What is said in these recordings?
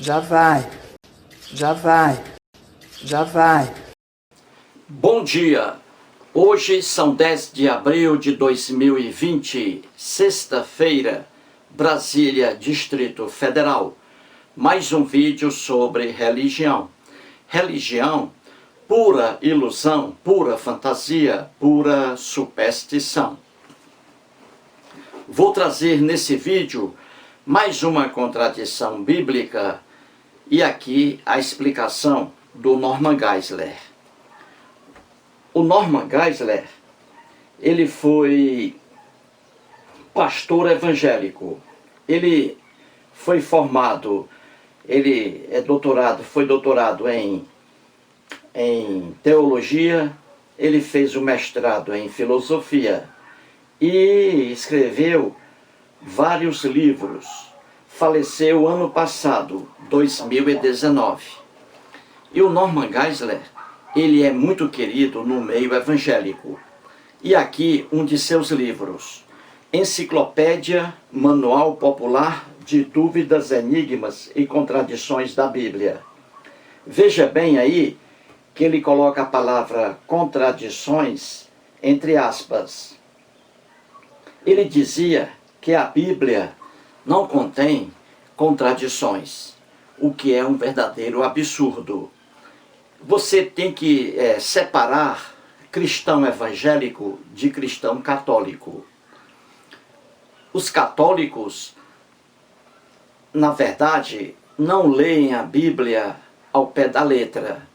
Já vai, já vai, já vai. Bom dia! Hoje são 10 de abril de 2020, sexta-feira, Brasília, Distrito Federal. Mais um vídeo sobre religião. Religião, pura ilusão, pura fantasia, pura superstição. Vou trazer nesse vídeo mais uma contradição bíblica e aqui a explicação do Norman Geisler. O Norman Geisler, ele foi pastor evangélico. Ele foi formado, foi doutorado em teologia, ele fez o mestrado em filosofia e escreveu vários livros. Faleceu ano passado, 2019. E o Norman Geisler, ele é muito querido no meio evangélico. E aqui um de seus livros, Enciclopédia Manual Popular de Dúvidas, Enigmas e Contradições da Bíblia. Veja bem aí que ele coloca a palavra contradições entre aspas. Ele dizia que a Bíblia não contém contradições, o que é um verdadeiro absurdo. Você tem que separar cristão evangélico de cristão católico. Os católicos, na verdade, não leem a Bíblia ao pé da letra,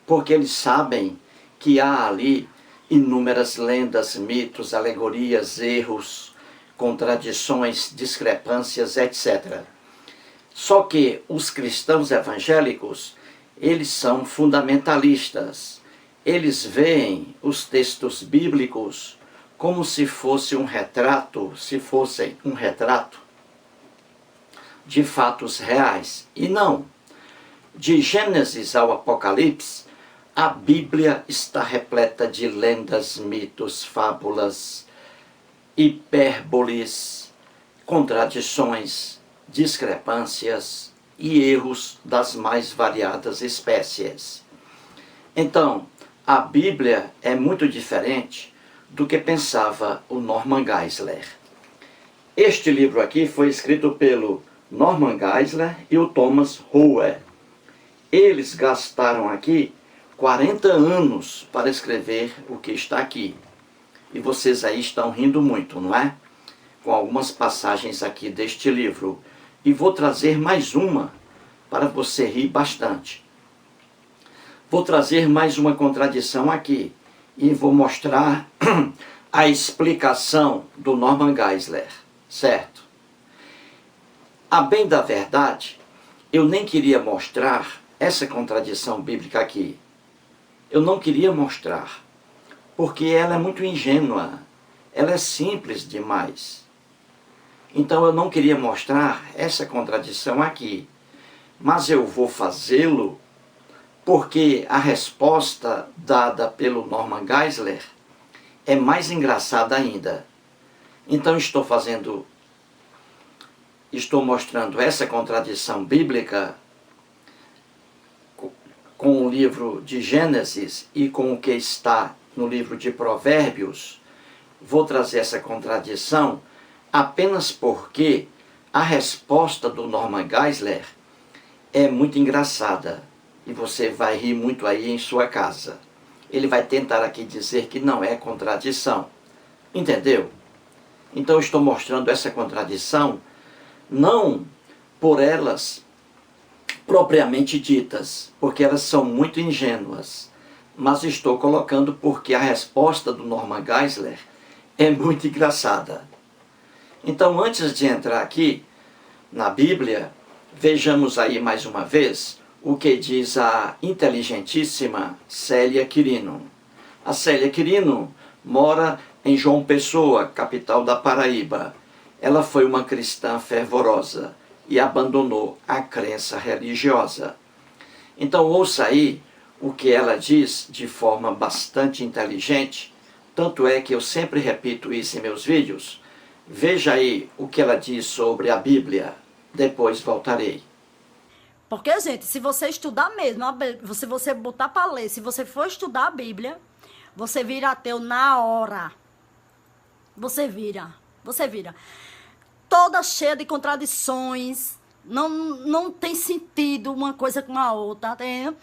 porque eles sabem que há ali inúmeras lendas, mitos, alegorias, erros, contradições, discrepâncias, etc. Só que os cristãos evangélicos, eles são fundamentalistas. Eles veem os textos bíblicos como se fossem um retrato de fatos reais. E não. De Gênesis ao Apocalipse, a Bíblia está repleta de lendas, mitos, fábulas, hipérboles, contradições, discrepâncias e erros das mais variadas espécies. Então, a Bíblia é muito diferente do que pensava o Norman Geisler. Este livro aqui foi escrito pelo Norman Geisler e o Thomas Rowe. Eles gastaram aqui 40 anos para escrever o que está aqui. E vocês aí estão rindo muito, não é? Com algumas passagens aqui deste livro. E vou trazer mais uma para você rir bastante. Vou trazer mais uma contradição aqui. E vou mostrar a explicação do Norman Geisler, certo? A bem da verdade, eu nem queria mostrar essa contradição bíblica aqui. Eu não queria mostrar, porque ela é muito ingênua, ela é simples demais. Então eu não queria mostrar essa contradição aqui, mas eu vou fazê-lo porque a resposta dada pelo Norman Geisler é mais engraçada ainda. Então estou mostrando essa contradição bíblica com o livro de Gênesis e com o que está no livro de Provérbios. Vou trazer essa contradição apenas porque a resposta do Norman Geisler é muito engraçada e você vai rir muito aí em sua casa. Ele vai tentar aqui dizer que não é contradição. Entendeu? Então estou mostrando essa contradição não por elas propriamente ditas, porque elas são muito ingênuas, mas estou colocando porque a resposta do Norman Geisler é muito engraçada. Então, antes de entrar aqui na Bíblia, vejamos aí mais uma vez o que diz a inteligentíssima Célia Quirino. A Célia Quirino mora em João Pessoa, capital da Paraíba. Ela foi uma cristã fervorosa e abandonou a crença religiosa. Então ouça aí o que ela diz de forma bastante inteligente, tanto é que eu sempre repito isso em meus vídeos. Veja aí o que ela diz sobre a Bíblia, depois voltarei. Porque, gente, se você estudar mesmo, se você botar para ler, se você for estudar a Bíblia, você vira ateu na hora. Você vira. Toda cheia de contradições. Não tem sentido uma coisa com a outra, tá entendendo?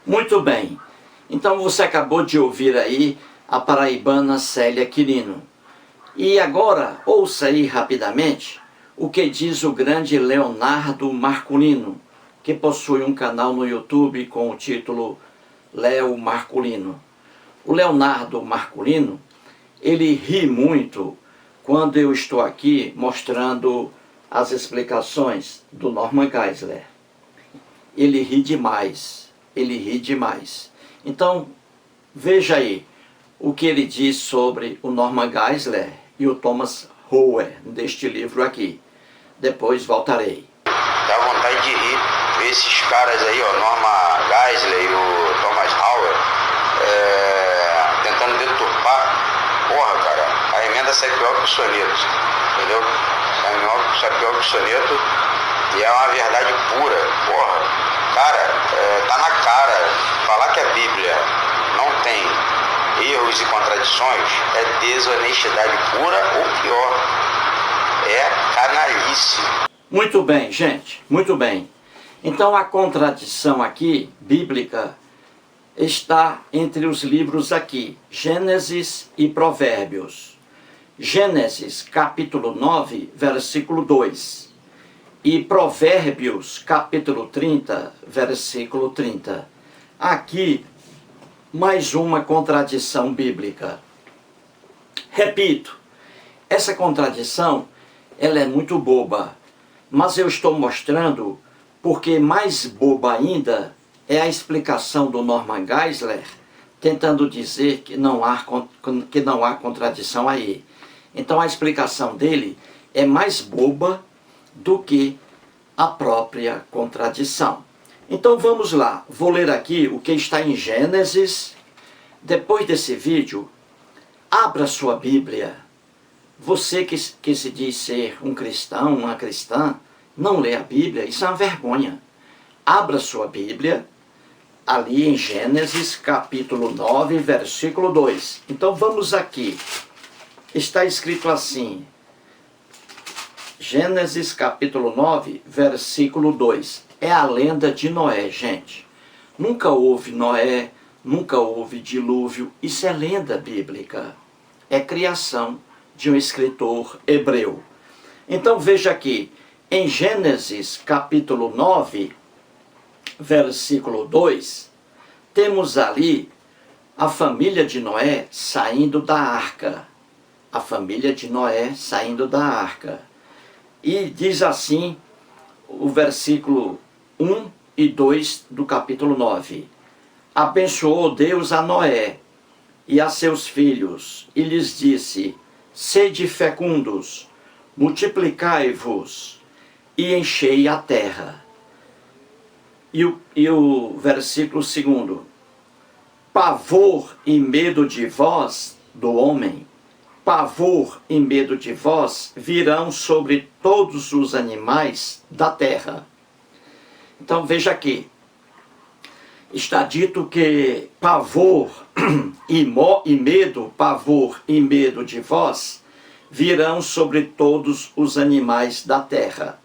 Muito bem. Então você acabou de ouvir aí a paraibana Célia Quirino. E agora, ouça aí rapidamente o que diz o grande Leonardo Marculino, que possui um canal no YouTube com o título Léo Marculino. O Leonardo Marculino, ele ri muito quando eu estou aqui mostrando as explicações do Norman Geisler. Ele ri demais. Então, veja aí o que ele diz sobre o Norman Geisler e o Thomas Rower deste livro aqui. Depois voltarei. Dá vontade de rir ver esses caras aí, ó, Norman Geisler e o Thomas Rower, tentando deturpar. Porra, cara, a emenda sai pior que o soneto, entendeu? Sai pior que o soneto e é uma verdade pura. Porra, cara, tá na cara. Falar que a Bíblia não tem erros e contradições é desonestidade pura ou pior, é canalice. Muito bem, gente, muito bem. Então a contradição aqui, bíblica, está entre os livros aqui, Gênesis e Provérbios. Gênesis, capítulo 9, versículo 2. E Provérbios, capítulo 30, versículo 30. Aqui, mais uma contradição bíblica. Repito, essa contradição, ela é muito boba, mas eu estou mostrando porque mais boba ainda é a explicação do Norman Geisler, tentando dizer que não há contradição aí. Então a explicação dele é mais boba do que a própria contradição. Então vamos lá, vou ler aqui o que está em Gênesis. Depois desse vídeo, abra sua Bíblia. Você que se diz ser um cristão, uma cristã, não lê a Bíblia, isso é uma vergonha. Abra sua Bíblia, ali em Gênesis capítulo 9, versículo 2. Então vamos aqui. Está escrito assim, Gênesis capítulo 9, versículo 2. É a lenda de Noé, gente. Nunca houve Noé, nunca houve dilúvio. Isso é lenda bíblica. É criação de um escritor hebreu. Então veja aqui, em Gênesis capítulo 9, versículo 2, temos ali a família de Noé saindo da arca. A família de Noé saindo da arca. E diz assim o versículo 1 e 2 do capítulo 9. Abençoou Deus a Noé e a seus filhos, e lhes disse, sede fecundos, multiplicai-vos e enchei a terra. E o versículo 2. Pavor e medo de vós, do homem, pavor e medo de vós virão sobre todos os animais da terra. Então veja aqui, está dito que pavor e medo, pavor e medo de vós virão sobre todos os animais da terra.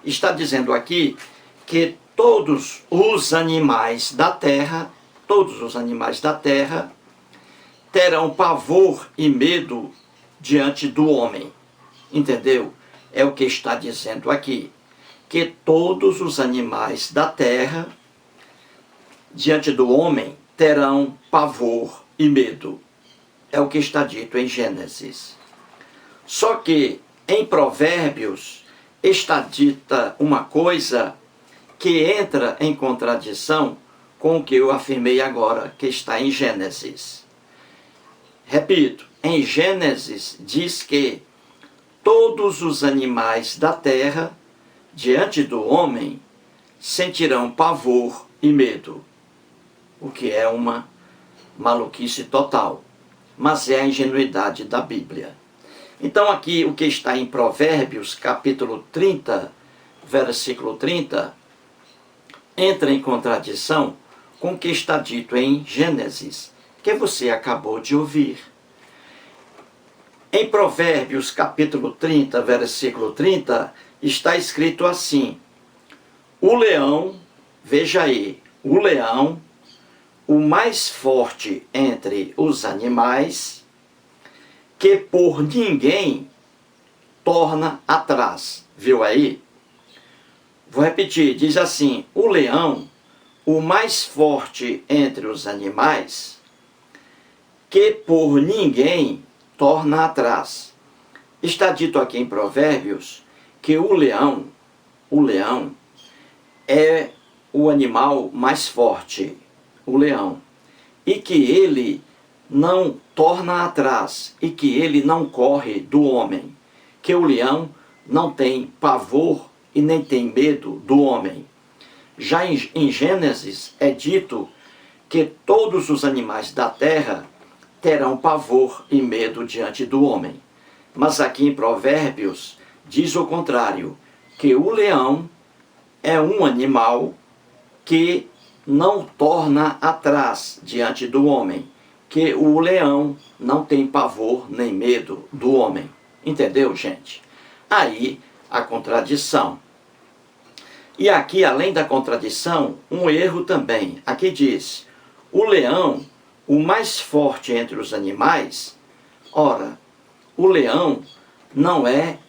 Está dizendo aqui que todos os animais da terra terão pavor e medo diante do homem. Entendeu? É o que está dizendo aqui. Que todos os animais da terra, diante do homem, terão pavor e medo. É o que está dito em Gênesis. Só que em Provérbios está dita uma coisa que entra em contradição com o que eu afirmei agora, que está em Gênesis. Repito, em Gênesis diz que todos os animais da terra, diante do homem, sentirão pavor e medo, o que é uma maluquice total, mas é a ingenuidade da Bíblia. Então aqui o que está em Provérbios, capítulo 30, versículo 30, entra em contradição com o que está dito em Gênesis, que você acabou de ouvir. Em Provérbios capítulo 30, versículo 30, está escrito assim: o leão, veja aí, o leão, o mais forte entre os animais, que por ninguém torna atrás. Viu aí? Vou repetir, diz assim: o leão, o mais forte entre os animais, que por ninguém torna atrás. Está dito aqui em Provérbios que o leão é o animal mais forte, o leão, e que ele não torna atrás, e que ele não corre do homem, que o leão não tem pavor e nem tem medo do homem. Já em Gênesis é dito que todos os animais da terra terão pavor e medo diante do homem. Mas aqui em Provérbios diz o contrário, que o leão é um animal que não torna atrás diante do homem, que o leão não tem pavor nem medo do homem. Entendeu, gente? Aí a contradição. E aqui, além da contradição, um erro também. Aqui diz: o leão, o mais forte entre os animais. Ora, o leão não é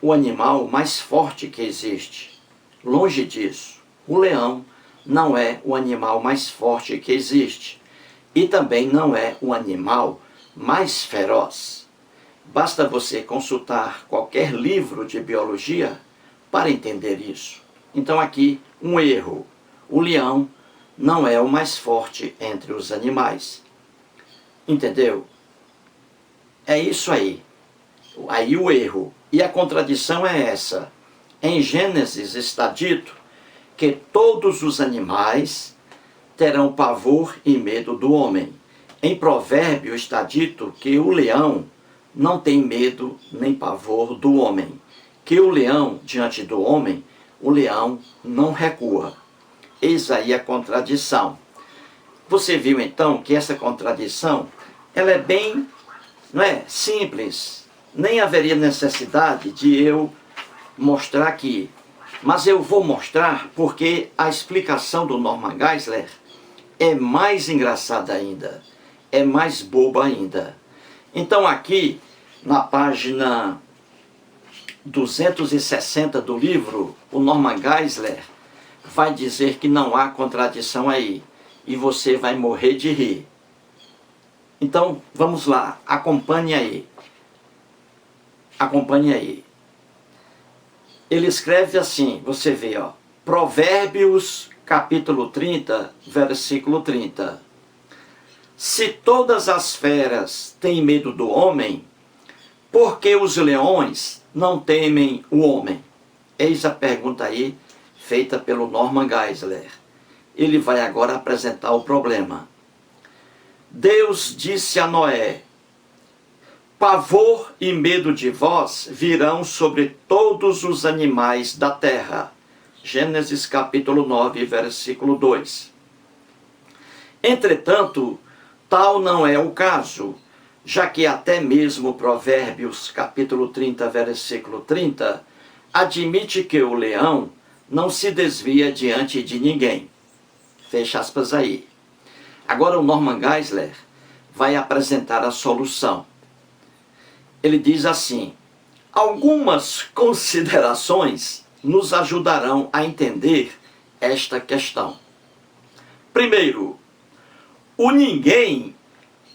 o animal mais forte que existe. Longe disso. O leão não é o animal mais forte que existe. E também não é o animal mais feroz. Basta você consultar qualquer livro de biologia para entender isso. Então aqui, um erro. O leão não é o mais forte entre os animais. Entendeu? É isso aí. Aí o erro. E a contradição é essa. Em Gênesis está dito que todos os animais terão pavor e medo do homem. Em Provérbio está dito que o leão não tem medo nem pavor do homem. Que o leão, diante do homem, o leão não recua. Eis aí a contradição. Você viu então que essa contradição, ela é bem, não é, simples. Nem haveria necessidade de eu mostrar aqui. Mas eu vou mostrar porque a explicação do Norman Geisler é mais engraçada ainda. É mais boba ainda. Então aqui, na página 260 do livro, o Norman Geisler vai dizer que não há contradição aí. E você vai morrer de rir. Então, vamos lá. Acompanhe aí. Acompanhe aí. Ele escreve assim, você vê, ó. Provérbios, capítulo 30, versículo 30. Se todas as feras têm medo do homem, por que os leões não temem o homem? Eis a pergunta aí, feita pelo Norman Geisler. Ele vai agora apresentar o problema. Deus disse a Noé: pavor e medo de vós virão sobre todos os animais da terra. Gênesis capítulo 9, versículo 2. Entretanto, tal não é o caso, já que até mesmo Provérbios capítulo 30, versículo 30, admite que o leão não se desvia diante de ninguém. Fecha aspas aí. Agora o Norman Geisler vai apresentar a solução. Ele diz assim: algumas considerações nos ajudarão a entender esta questão. Primeiro, o ninguém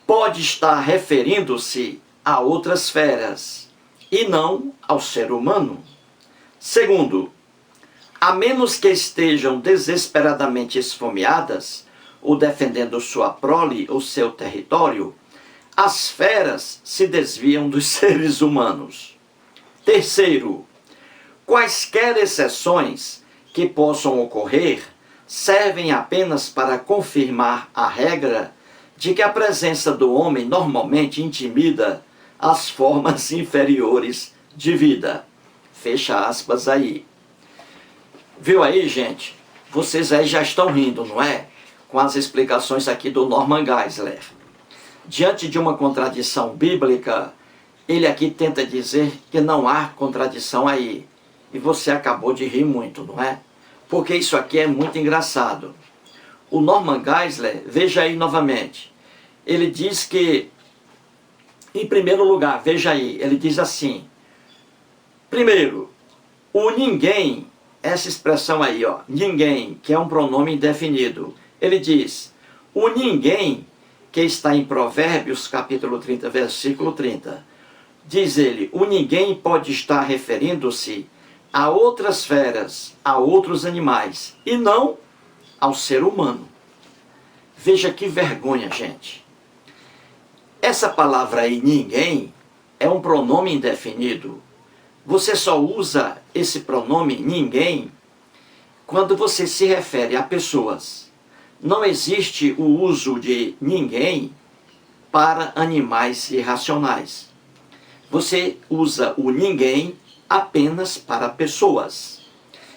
pode estar referindo-se a outras feras e não ao ser humano. Segundo, a menos que estejam desesperadamente esfomeadas ou defendendo sua prole ou seu território, as feras se desviam dos seres humanos. Terceiro, quaisquer exceções que possam ocorrer servem apenas para confirmar a regra de que a presença do homem normalmente intimida as formas inferiores de vida. Fecha aspas aí. Viu aí, gente? Vocês aí já estão rindo, não é? Com as explicações aqui do Norman Geisler. Diante de uma contradição bíblica, ele aqui tenta dizer que não há contradição aí. E você acabou de rir muito, não é? Porque isso aqui é muito engraçado. O Norman Geisler, veja aí novamente, ele diz que, em primeiro lugar, veja aí, ele diz assim, primeiro, o ninguém, essa expressão aí, ó, ninguém, que é um pronome indefinido, ele diz, o ninguém, que está em Provérbios, capítulo 30, versículo 30, diz ele, o ninguém pode estar referindo-se a outras feras, a outros animais, e não ao ser humano. Veja que vergonha, gente. Essa palavra aí, ninguém, é um pronome indefinido. Você só usa esse pronome, ninguém, quando você se refere a pessoas. Não existe o uso de ninguém para animais irracionais. Você usa o ninguém apenas para pessoas.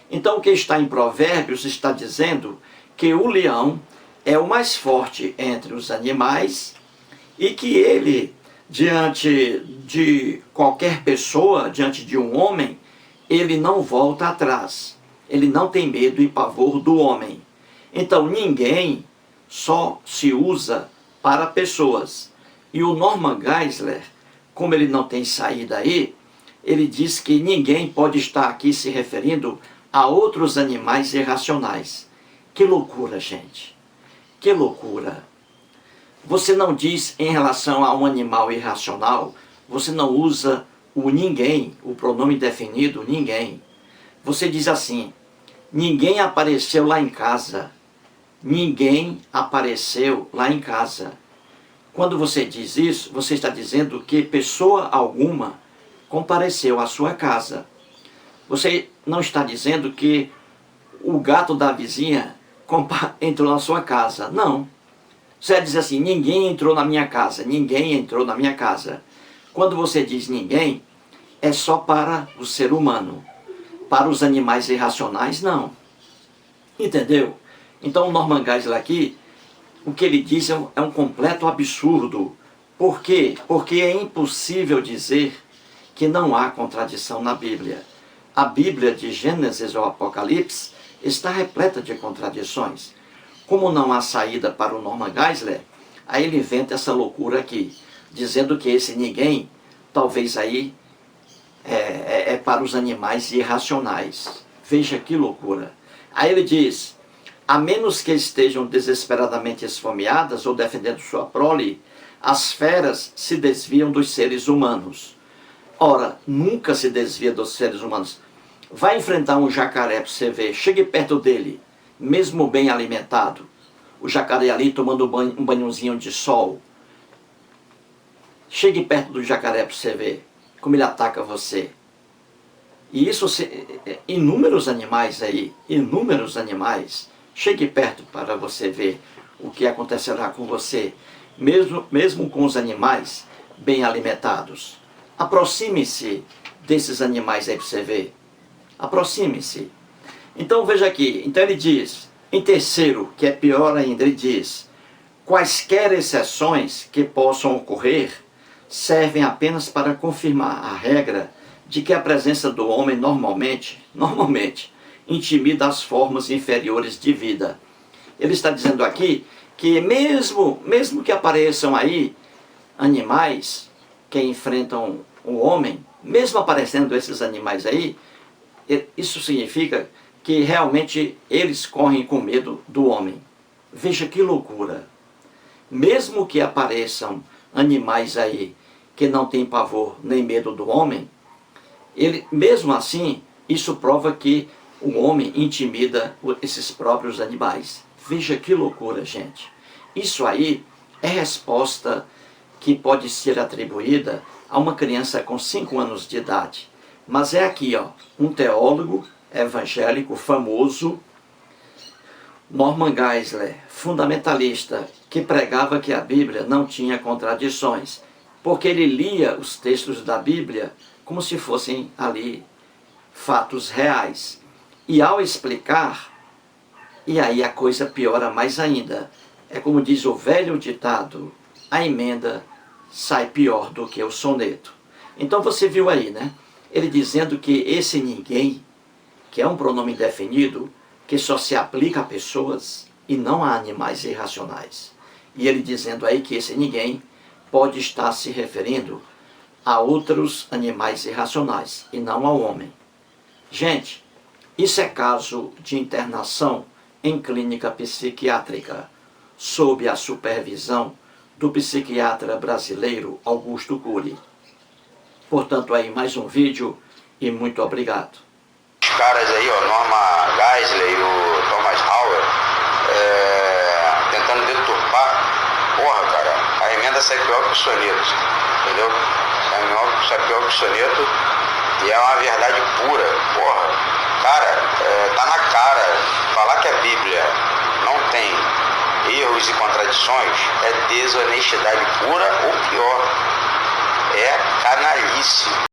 Então o que está em Provérbios está dizendo que o leão é o mais forte entre os animais e que ele, diante de qualquer pessoa, diante de um homem, ele não volta atrás. Ele não tem medo e pavor do homem. Então ninguém só se usa para pessoas. E o Norman Geisler, como ele não tem saída aí, ele diz que ninguém pode estar aqui se referindo a outros animais irracionais. Que loucura, gente. Que loucura. Você não diz em relação a um animal irracional, você não usa o ninguém, o pronome definido ninguém. Você diz assim, ninguém apareceu lá em casa. Ninguém apareceu lá em casa. Quando você diz isso, você está dizendo que pessoa alguma compareceu à sua casa. Você não está dizendo que o gato da vizinha entrou na sua casa. Não. Você diz assim, ninguém entrou na minha casa. Ninguém entrou na minha casa. Quando você diz ninguém, é só para o ser humano. Para os animais irracionais, não. Entendeu? Então o Norman Geisler aqui, o que ele diz é um completo absurdo. Por quê? Porque é impossível dizer que não há contradição na Bíblia. A Bíblia de Gênesis ou Apocalipse está repleta de contradições. Como não há saída para o Norman Geisler, aí ele inventa essa loucura aqui, dizendo que esse ninguém, talvez aí, é para os animais irracionais. Veja que loucura. Aí ele diz, a menos que estejam desesperadamente esfomeadas ou defendendo sua prole, as feras se desviam dos seres humanos. Ora, nunca se desvia dos seres humanos. Vai enfrentar um jacaré para você ver, chegue perto dele, mesmo bem alimentado. O jacaré ali tomando um banhozinho de sol. Chegue perto do jacaré para você ver como ele ataca você. E isso, inúmeros animais aí, inúmeros animais. Chegue perto para você ver o que acontecerá com você, mesmo com os animais bem alimentados. Aproxime-se desses animais aí para você ver. Aproxime-se. Então veja aqui, então ele diz, em terceiro, que é pior ainda, ele diz, quaisquer exceções que possam ocorrer servem apenas para confirmar a regra de que a presença do homem normalmente, intimida as formas inferiores de vida. Ele está dizendo aqui que mesmo que apareçam aí animais que enfrentam o homem, mesmo aparecendo esses animais aí, isso significa que realmente eles correm com medo do homem. Veja que loucura. Mesmo que apareçam animais aí que não têm pavor nem medo do homem, mesmo assim, isso prova que o homem intimida esses próprios animais. Veja que loucura, gente. Isso aí é resposta que pode ser atribuída a uma criança com 5 anos de idade. Mas é aqui, ó, um teólogo evangélico famoso, Norman Geisler, fundamentalista, que pregava que a Bíblia não tinha contradições, porque ele lia os textos da Bíblia como se fossem ali fatos reais. E ao explicar E aí a coisa piora mais ainda. É como diz o velho ditado, a emenda sai pior do que o soneto. Então você viu aí, né? Ele dizendo que esse ninguém, que é um pronome indefinido, que só se aplica a pessoas e não a animais irracionais. E ele dizendo aí que esse ninguém pode estar se referindo a outros animais irracionais e não ao homem. Gente, isso é caso de internação em clínica psiquiátrica, sob a supervisão do psiquiatra brasileiro Augusto Cury. Portanto, aí mais um vídeo e muito obrigado. Os caras aí, ó, Norma Geisler e o Thomas Howell, tentando deturpar, porra, cara, a emenda sai pior que o soneto, entendeu? Sai pior que o soneto e é uma verdade pura, porra. Cara, tá na cara, falar que a Bíblia não tem erros e contradições é desonestidade pura ou pior, é canalice.